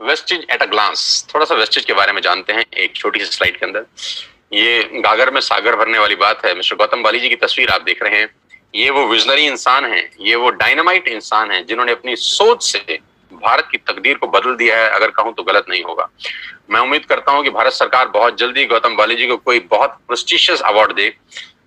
Vestige at a glance, थोड़ा सा Vestige के बारे में जानते हैं एक छोटी सी स्लाइड के अंदर। ये गागर में सागर भरने वाली बात है। मिस्टर गौतम बाली जी की तस्वीर आप देख रहे हैं। ये वो विजनरी इंसान हैं, ये वो डायनामाइट इंसान हैं जिन्होंने अपनी सोच से भारत की तकदीर को बदल दिया है। अगर कहूं तो गलत नहीं होगा। मैं उम्मीद करता हूं कि भारत सरकार बहुत जल्दी गौतम बाली जी को कोई बहुत प्रेस्टिशियस अवार्ड दे।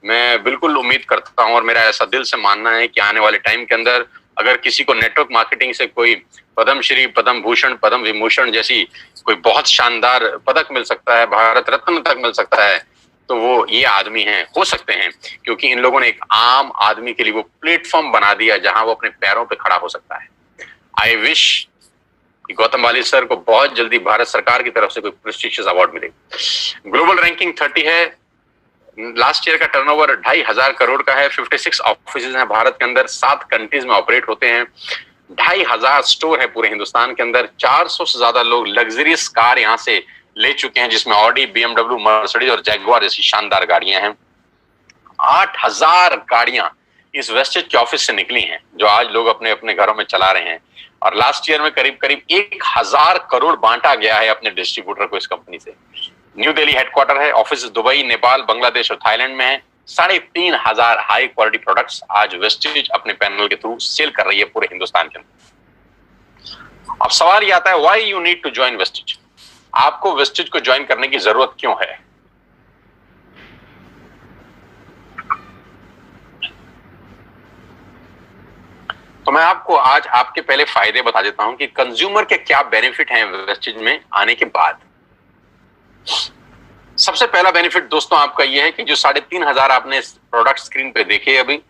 मैं बिल्कुल उम्मीद करता हूं और मेरा ऐसा दिल से मानना है कि आने वाले टाइम के अंदर अगर किसी को नेटवर्क मार्केटिंग से कोई पद्म श्री, पद्म भूषण, पद्म विभूषण जैसी कोई बहुत शानदार पदक मिल सकता है, भारत रत्न तक मिल सकता है, तो वो ये आदमी हैं, हो सकते हैं, क्योंकि इन लोगों ने एक आम आदमी के लिए वो प्लेटफॉर्म बना दिया जहां वो अपने पैरों पे खड़ा हो सकता है। आई विश कि गौतम बाली सर को बहुत जल्दी भारत सरकार की तरफ से कोई प्रेस्टिजियस अवार्ड मिले। ग्लोबल रैंकिंग 30 है। लास्ट ईयर का टर्नओवर 2,500 करोड़ का है। 56 ऑफिस हैं भारत के अंदर, 7 कंट्रीज में ऑपरेट होते हैं। 2,500 स्टोर है पूरे हिंदुस्तान के अंदर। 400 से ज्यादा लोग लग्जरियस कार यहाँ से ले चुके हैं, जिसमें ऑडी, BMW, मर्सिडीज और जैगुआर जैसी शानदार गाड़ियां हैं। 8,000 गाड़ियां इस वेस्टेज के ऑफिस से निकली हैं, जो आज लोग अपने अपने घरों में चला रहे हैं। और लास्ट ईयर में करीब करीब 1,000 करोड़ बांटा गया है अपने डिस्ट्रीब्यूटर को इस कंपनी से। न्यू दिल्ली हेडक्वार्टर है। ऑफिस दुबई, नेपाल, बांग्लादेश और थाईलैंड में है। 3,500 हाई क्वालिटी प्रोडक्ट्स आज वेस्टेज अपने पैनल के थ्रू सेल कर रही है पूरे हिंदुस्तान के अंदर। अब सवाल ये आता है, why you need to join Vestige? आपको वेस्टेज को ज्वाइन करने की जरूरत क्यों है? तो मैं आपको आज आपके पहले फायदे बता देता हूं कि कंज्यूमर के क्या बेनिफिट हैं वेस्टेज में आने के बाद। सबसे पहला बेनिफिट दोस्तों आपका यह है कि जो 3,500 आपने प्रोडक्ट स्क्रीन पे देखे अभी,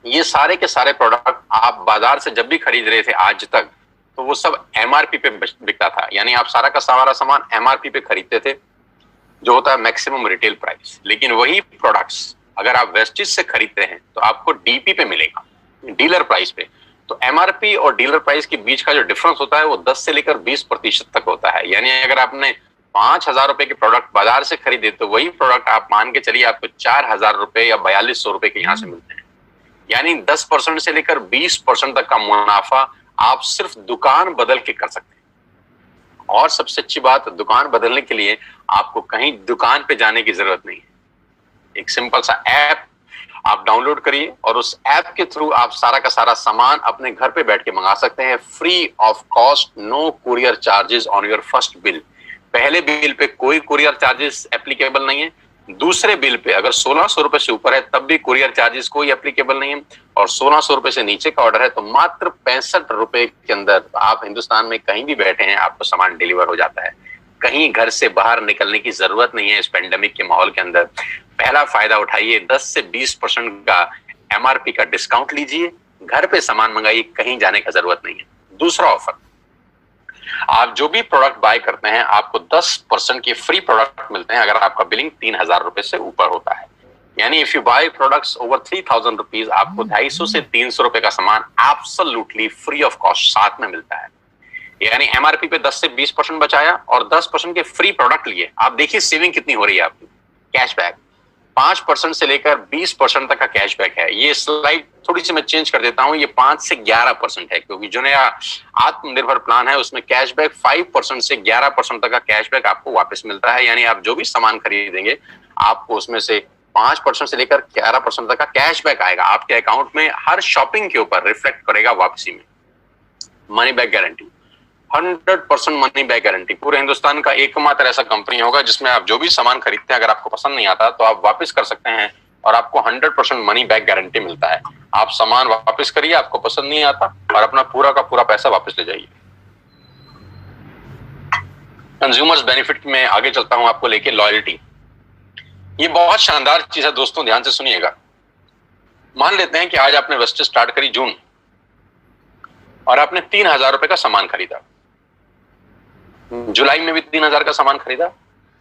ये सारे के सारे प्रोडक्ट आप बाजार से जब भी खरीद रहे थे आज तक, तो वो सब MRP पे बिकता था। यानी आप सारा का सारा सामान MRP पे खरीदते थे, जो होता है मैक्सिमम रिटेल प्राइस। लेकिन वही प्रोडक्ट्स अगर आप वेस्टेज से खरीदते हैं तो आपको DP पे मिलेगा, डीलर प्राइस पे। तो MRP और डीलर प्राइस के बीच का जो डिफरेंस होता है वो 10 से लेकर 20% तक होता है। यानी अगर आपने 5,000 रुपए के प्रोडक्ट बाजार से खरीदे तो वही प्रोडक्ट आप मान के चलिए आपको 4,000 रुपए या 4,200 रुपए के यहां से मिलते हैं। यानी 10% से लेकर 20% तक का मुनाफा आप सिर्फ दुकान बदल के कर सकते हैं। और सबसे अच्छी बात, दुकान बदलने के लिए आपको कहीं दुकान पे जाने की जरूरत नहीं है। एक सिंपल सा ऐप आप डाउनलोड करिए और उस ऐप के थ्रू आप सारा का सारा सामान अपने घर पे बैठ के मंगा सकते हैं, free of cost, no courier charges on your first bill. पहले बिल पे कोई कुरियर चार्जेस एप्लीकेबल नहीं है। दूसरे बिल पे अगर 1,600 रुपए से ऊपर है तब भी कुरियर चार्जेस कोई एप्लीकेबल नहीं है। और 1,600 रुपए से नीचे का ऑर्डर है तो मात्र 65 रुपए के अंदर आप हिंदुस्तान में कहीं भी बैठे हैं, आपको सामान डिलीवर हो जाता है। कहीं घर से बाहर निकलने की जरूरत नहीं है इस पेंडेमिक के माहौल के अंदर। पहला फायदा उठाइए, 10 से 20% का MRP का डिस्काउंट लीजिए, घर पे सामान मंगाइए, कहीं जाने का जरूरत नहीं है। दूसरा ऑफर, आप जो भी प्रोडक्ट बाय करते हैं आपको 10% के फ्री प्रोडक्ट मिलते हैं अगर आपका बिलिंग 3,000 रुपए से ऊपर होता है। यानी if you buy products over 3,000 rupees, आपको 250 से 300 रुपए का सामान एब्सोल्युटली फ्री ऑफ कॉस्ट साथ में मिलता है। यानी MRP पे 10 से 20% बचाया और 10% के फ्री प्रोडक्ट लिए। आप देखिए सेविंग कितनी हो रही है आपकी। कैशबैक 5% से लेकर 20% तक का कैशबैक है। ये स्लाइड थोड़ी सी मैं चेंज कर देता हूं, ये 5 से 11% है, क्योंकि जो नया आत्मनिर्भर प्लान है उसमें कैशबैक 5% से 11% तक का कैशबैक आपको वापस मिलता है। यानी आप जो भी सामान खरीदेंगे आपको उसमें से 5% से लेकर 11% तक का कैशबैक आएगा आपके अकाउंट में। हर शॉपिंग के ऊपर रिफ्लेक्ट करेगा वापसी में। Money back guarantee, 100% money back guarantee. पूरे हिंदुस्तान का एकमात्र ऐसा कंपनी होगा जिसमें आप जो भी सामान खरीदते हैं अगर आपको पसंद नहीं आता तो आप वापस कर सकते हैं और आपको 100% मनी बैक गारंटी मिलता है। आप सामान वापस करिए, आपको पसंद नहीं आता, और अपना पूरा का पूरा पैसा वापस ले जाइए। कंज्यूमर्स बेनिफिट में आगे चलता हूं आपको लेके। लॉयल्टी, ये बहुत शानदार चीज है दोस्तों, ध्यान से सुनिएगा। मान लेते हैं कि आज आपने वेस्टेज स्टार्ट करी जून और आपने 3,000 रुपए का सामान खरीदा। जुलाई में भी 3,000 का सामान खरीदा,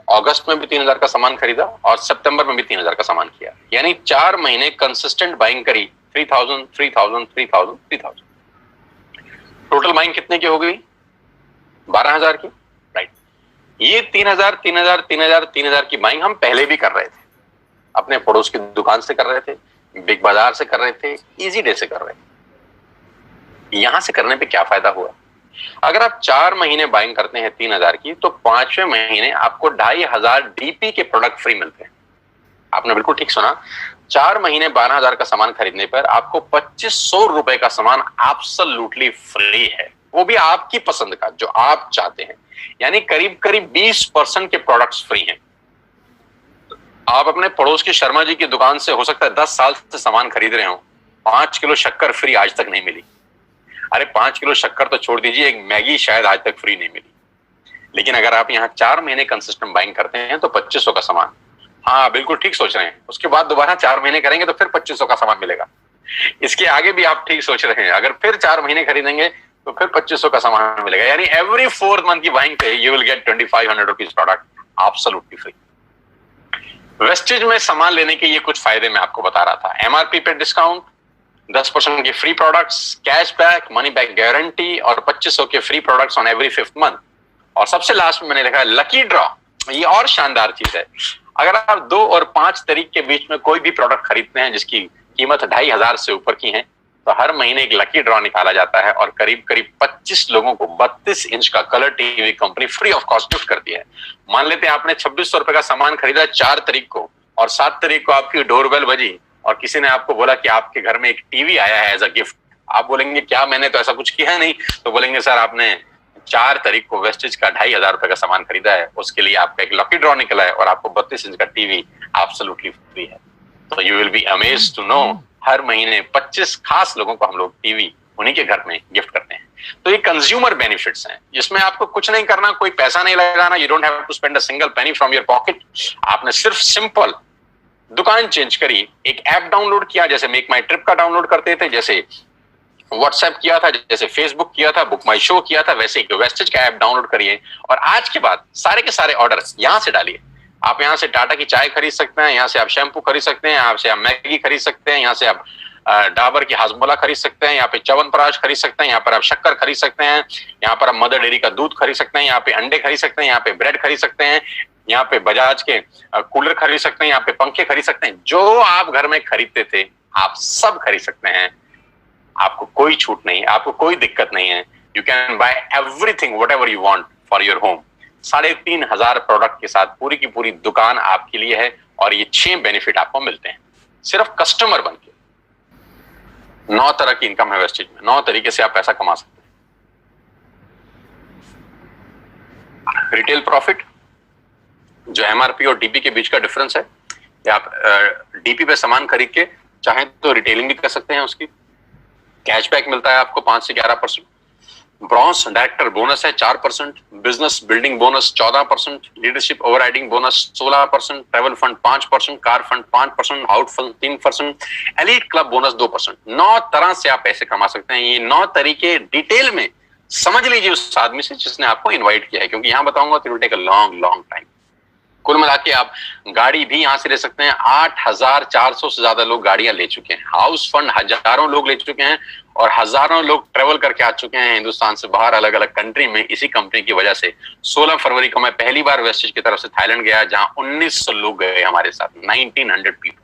अगस्त में भी 3,000 का सामान खरीदा और सितंबर में भी 3,000 का सामान किया। यानी 4 महीने कंसिस्टेंट बाइंग करी, 3,000, 3,000, 3,000, 3,000। टोटल बाइंग कितने की हो गई? 12,000 की, राइट। ये 3,000, 3,000, 3,000, 3,000 की बाइंग हम पहले भी कर रहे थे, अपने पड़ोस की दुकान से कर रहे थे, बिग बाजार से कर रहे थे, इजी डे से कर रहे थे। यहां से करने पे क्या फायदा हुआ? अगर आप 4 महीने बाइंग करते हैं 3,000 की, तो 5वें महीने आपको 2,500 डीपी के प्रोडक्ट फ्री मिलते हैं। आपने बिल्कुल ठीक सुना, 4 महीने 12,000 का सामान खरीदने पर आपको 2,500 रुपए का सामान एब्सोल्युटली फ्री है, वो भी आपकी पसंद का जो आप चाहते हैं। यानी करीब करीब 20% के प्रोडक्ट्स फ्री हैं। आप अपने पड़ोस के शर्मा जी की दुकान से हो सकता है 10 साल से सामान खरीद रहे हो, 5 किलो शक्कर फ्री आज तक नहीं मिली। अरे 5 किलो शक्कर तो छोड़ दीजिए, एक मैगी शायद आज तक फ्री नहीं मिली। लेकिन अगर आप यहाँ 4 महीने कंसिस्टेंट बाइंग करते हैं तो 2,500 का सामान, हाँ बिल्कुल ठीक सोच रहे हैं, उसके बाद दोबारा 4 महीने करेंगे तो फिर 2,500 का सामान मिलेगा। इसके आगे भी आप ठीक सोच रहे हैं, अगर फिर 4 महीने खरीदेंगे तो फिर 2,500 का सामान मिलेगा। यानी एवरी 4th मंथ की बाइंग पे you will get 2,500 rupees product absolutely free. Wastage में सामान लेने के ये कुछ फायदे मैं आपको बता रहा था। एमआरपी पे डिस्काउंट, 10% के free products, cashback, money back guarantee और 2,500 के free products on every 5th month. और सबसे लास्ट में मैंने लिखा है लकी ड्रॉ। ये और शानदार चीज है, अगर आप 2 और 5 तारीख के बीच में कोई भी प्रोडक्ट खरीदते हैं जिसकी कीमत 2,500 से ऊपर की है, तो हर महीने एक लकी ड्रॉ निकाला जाता है और करीब करीब 25 लोगों को 32 इंच का colour TV company free of cost gift करती है। मान लेते हैं आपने 2,600 रुपए का सामान खरीदा 4 तारीख को और 7 तारीख को आपकी डोरबेल बजी और किसी ने आपको बोला कि आपके घर में एक टीवी आया है एज अ गिफ्ट। आप बोलेंगे क्या, मैंने तो ऐसा कुछ किया नहीं। तो बोलेंगे सर आपने 4 तारीख को वेस्टेज का 2,500 रुपए का सामान खरीदा है, उसके लिए आपका एक लकी ड्रॉ निकला है और आपको 32 इंच का टीवी एब्सोल्युटली फ्री है। तो you will be amazed to know, हर महीने 25 खास लोगों को हम लोग टीवी उन्हीं के घर में गिफ्ट करते हैं। तो ये कंज्यूमर बेनिफिट्स हैं, जिसमें आपको कुछ नहीं करना, कोई पैसा नहीं लगाना, you don't have to spend a single penny from your pocket. आपने सिर्फ सिंपल दुकान चेंज करी, एक ऐप डाउनलोड किया, जैसे मेक माई ट्रिप का डाउनलोड करते थे, जैसे व्हाट्सएप किया था, जैसे फेसबुक किया था, बुक माई शो किया था, वैसे एक वेस्टेज का ऐप डाउनलोड करिए और आज के बाद सारे के सारे ऑर्डर्स यहां से डालिए। आप यहां से टाटा की चाय खरीद सकते हैं, यहां से आप शैम्पू खरीद सकते हैं, यहाँ से आप मैगी खरीद सकते हैं, यहाँ से आप डाबर की हाजमोला खरीद सकते हैं, यहाँ पे च्यवनप्राश खरीद सकते हैं, यहाँ पर आप शक्कर खरीद सकते हैं, यहाँ पर आप मदर डेयरी का दूध खरीद सकते हैं, यहाँ पे अंडे खरीद सकते हैं, यहाँ पे ब्रेड खरीद सकते हैं, यहाँ पे बजाज के कूलर खरीद सकते हैं, यहाँ पे पंखे खरीद सकते हैं। जो आप घर में खरीदते थे आप सब खरीद सकते हैं। आपको कोई छूट नहीं, आपको कोई दिक्कत नहीं है। You can buy everything what ever you want for your home. 3,500 product के साथ पूरी की पूरी दुकान आपके लिए है और ये 6 बेनिफिट आपको मिलते हैं सिर्फ कस्टमर बन के। 9 तरह की इनकम है वेस्टेज में, 9 तरीके से आप पैसा कमा सकते हैं। रिटेल प्रॉफिट, जो एमआरपी और डीपी के बीच का डिफरेंस है, या आप डीपी पे सामान खरीद के चाहें तो रिटेलिंग भी कर सकते हैं, उसकी कैशबैक मिलता है आपको 5 से 11%। ब्रॉन्ज डायरेक्टर बोनस है 4%, business building bonus 14%, leadership overriding bonus 16%, travel fund 5%, car fund 5%, out fund 3%, elite club bonus 2%। 9 तरह से आप पैसे कमा सकते हैं। ये 9 तरीके डिटेल में समझ लीजिए उस आदमी से जिसने आपको इन्वाइट किया है, क्योंकि यहां बताऊंगा तो it will take a long time. कुल मिला के आप गाड़ी भी यहां से ले सकते हैं। 8,400 से ज्यादा लोग गाड़ियां ले चुके हैं। हाउस फंड हजारों लोग ले चुके हैं और हजारों लोग ट्रेवल करके आ चुके हैं हिंदुस्तान से बाहर अलग अलग कंट्री में इसी कंपनी की वजह से। 16 फरवरी को मैं पहली बार वेस्टेज की तरफ से थाईलैंड गया, जहां 1900 लोग गए हमारे साथ, 1900 पीपल।